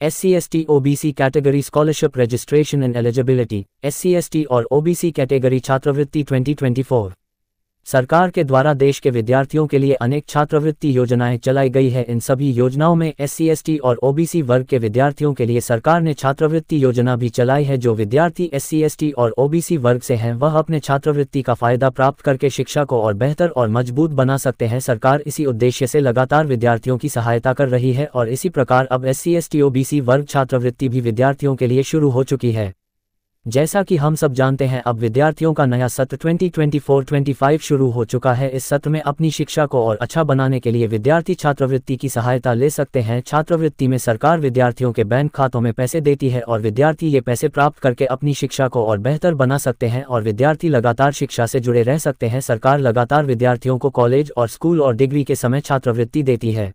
SC/ST OBC category scholarship registration and eligibility. SC/ST और OBC category छात्रवृत्ति 2024। सरकार के द्वारा देश के विद्यार्थियों के लिए अनेक छात्रवृत्ति योजनाएं चलाई गई है। इन सभी योजनाओं में SC/ST और OBC वर्ग के विद्यार्थियों के लिए सरकार ने छात्रवृत्ति योजना भी चलाई है। जो विद्यार्थी SC/ST और OBC वर्ग से हैं वह अपने छात्रवृत्ति का फायदा प्राप्त करके शिक्षा को और बेहतर और मजबूत बना सकते हैं। सरकार इसी उद्देश्य से लगातार विद्यार्थियों की सहायता कर रही है और इसी प्रकार अब SC/ST OBC वर्ग छात्रवृत्ति भी विद्यार्थियों के लिए शुरू हो चुकी है। जैसा कि हम सब जानते हैं, अब विद्यार्थियों का नया सत्र 2024-25 शुरू हो चुका है। इस सत्र में अपनी शिक्षा को और अच्छा बनाने के लिए विद्यार्थी छात्रवृत्ति की सहायता ले सकते हैं। छात्रवृत्ति में सरकार विद्यार्थियों के बैंक खातों में पैसे देती है और विद्यार्थी ये पैसे प्राप्त करके अपनी शिक्षा को और बेहतर बना सकते हैं और विद्यार्थी लगातार शिक्षा से जुड़े रह सकते हैं। सरकार लगातार विद्यार्थियों को कॉलेज और स्कूल और डिग्री के समय छात्रवृत्ति देती है।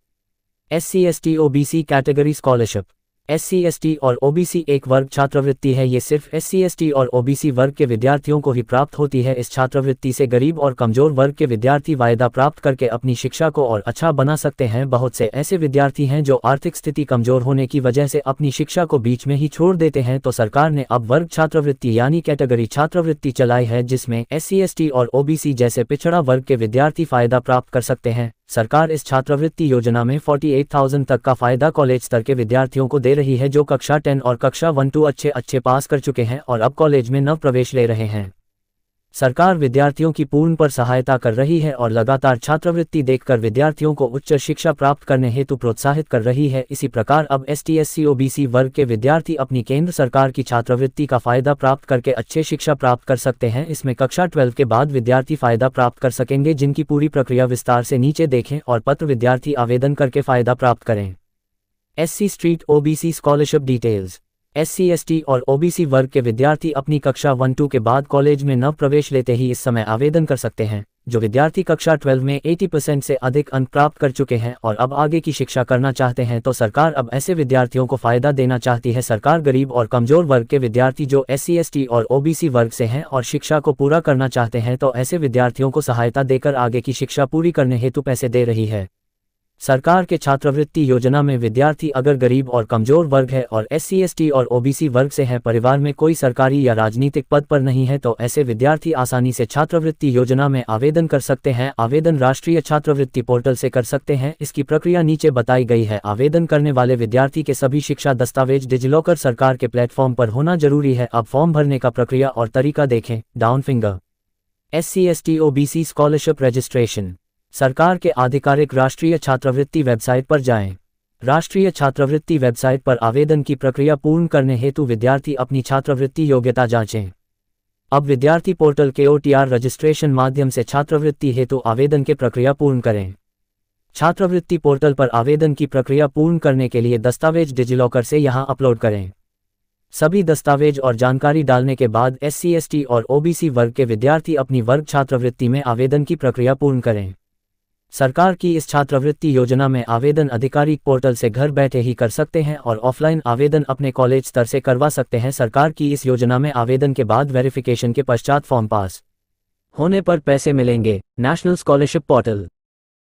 SC/ST OBC category scholarship. SC/ST और OBC एक वर्ग छात्रवृत्ति है। ये सिर्फ SC/ST और OBC वर्ग के विद्यार्थियों को ही प्राप्त होती है। इस छात्रवृत्ति से गरीब और कमजोर वर्ग के विद्यार्थी वायदा प्राप्त करके अपनी शिक्षा को और अच्छा बना सकते हैं। बहुत से ऐसे विद्यार्थी हैं जो आर्थिक स्थिति कमजोर होने की वजह से अपनी शिक्षा को बीच में ही छोड़ देते हैं, तो सरकार ने अब वर्ग छात्रवृत्ति यानी कैटेगरी छात्रवृत्ति चलाई है, जिसमें SC/ST और OBC जैसे पिछड़ा वर्ग के विद्यार्थी फायदा प्राप्त कर सकते हैं। सरकार इस छात्रवृत्ति योजना में 48,000 तक का फायदा कॉलेज स्तर के विद्यार्थियों को दे रही है जो कक्षा 10 और कक्षा 1-2 अच्छे पास कर चुके हैं और अब कॉलेज में नव प्रवेश ले रहे हैं। सरकार विद्यार्थियों की पूर्ण पर सहायता कर रही है और लगातार छात्रवृत्ति देकर विद्यार्थियों को उच्च शिक्षा प्राप्त करने हेतु प्रोत्साहित कर रही है। इसी प्रकार अब ST/SC OBC वर्ग के विद्यार्थी अपनी केंद्र सरकार की छात्रवृत्ति का फायदा प्राप्त करके अच्छे शिक्षा प्राप्त कर सकते हैं। इसमें कक्षा 12 के बाद विद्यार्थी फायदा प्राप्त कर सकेंगे, जिनकी पूरी प्रक्रिया विस्तार से नीचे देखें और पत्र विद्यार्थी आवेदन करके फायदा प्राप्त करें। SC/ST OBC scholarship details. SC/ST और OBC वर्ग के विद्यार्थी अपनी कक्षा 1-2 के बाद कॉलेज में नव प्रवेश लेते ही इस समय आवेदन कर सकते हैं। जो विद्यार्थी कक्षा 12 में 80% से अधिक अंक प्राप्त कर चुके हैं और अब आगे की शिक्षा करना चाहते हैं, तो सरकार अब ऐसे विद्यार्थियों को फायदा देना चाहती है। सरकार गरीब और कमजोर वर्ग के विद्यार्थी जो SC/ST और OBC वर्ग से हैं और शिक्षा को पूरा करना चाहते हैं, तो ऐसे विद्यार्थियों को सहायता देकर आगे की शिक्षा पूरी करने हेतु पैसे दे रही है। सरकार के छात्रवृत्ति योजना में विद्यार्थी अगर गरीब और कमजोर वर्ग है और SC/ST और OBC वर्ग से है, परिवार में कोई सरकारी या राजनीतिक पद पर नहीं है, तो ऐसे विद्यार्थी आसानी से छात्रवृत्ति योजना में आवेदन कर सकते हैं। आवेदन राष्ट्रीय छात्रवृत्ति पोर्टल से कर सकते हैं। इसकी प्रक्रिया नीचे बताई गई है। आवेदन करने वाले विद्यार्थी के सभी शिक्षा दस्तावेज डिजिलॉकर सरकार के प्लेटफॉर्म पर होना जरूरी है। अब फॉर्म भरने का प्रक्रिया और तरीका देखें। Down finger. SC/ST OBC scholarship registration. सरकार के आधिकारिक राष्ट्रीय छात्रवृत्ति वेबसाइट पर जाएं। राष्ट्रीय छात्रवृत्ति वेबसाइट पर आवेदन की प्रक्रिया पूर्ण करने हेतु विद्यार्थी अपनी छात्रवृत्ति योग्यता जांचें। अब विद्यार्थी पोर्टल के OTR रजिस्ट्रेशन माध्यम से छात्रवृत्ति हेतु आवेदन की प्रक्रिया पूर्ण करें। छात्रवृत्ति पोर्टल पर आवेदन की प्रक्रिया पूर्ण करने के लिए दस्तावेज डिजिलॉकर से यहां अपलोड करें। सभी दस्तावेज और जानकारी डालने के बाद SC/ST और OBC वर्ग के विद्यार्थी अपनी वर्ग छात्रवृत्ति में आवेदन की प्रक्रिया पूर्ण करें। सरकार की इस छात्रवृत्ति योजना में आवेदन आधिकारिक पोर्टल से घर बैठे ही कर सकते हैं और ऑफलाइन आवेदन अपने कॉलेज स्तर से करवा सकते हैं। सरकार की इस योजना में आवेदन के बाद वेरिफिकेशन के पश्चात फॉर्म पास होने पर पैसे मिलेंगे। National scholarship portal.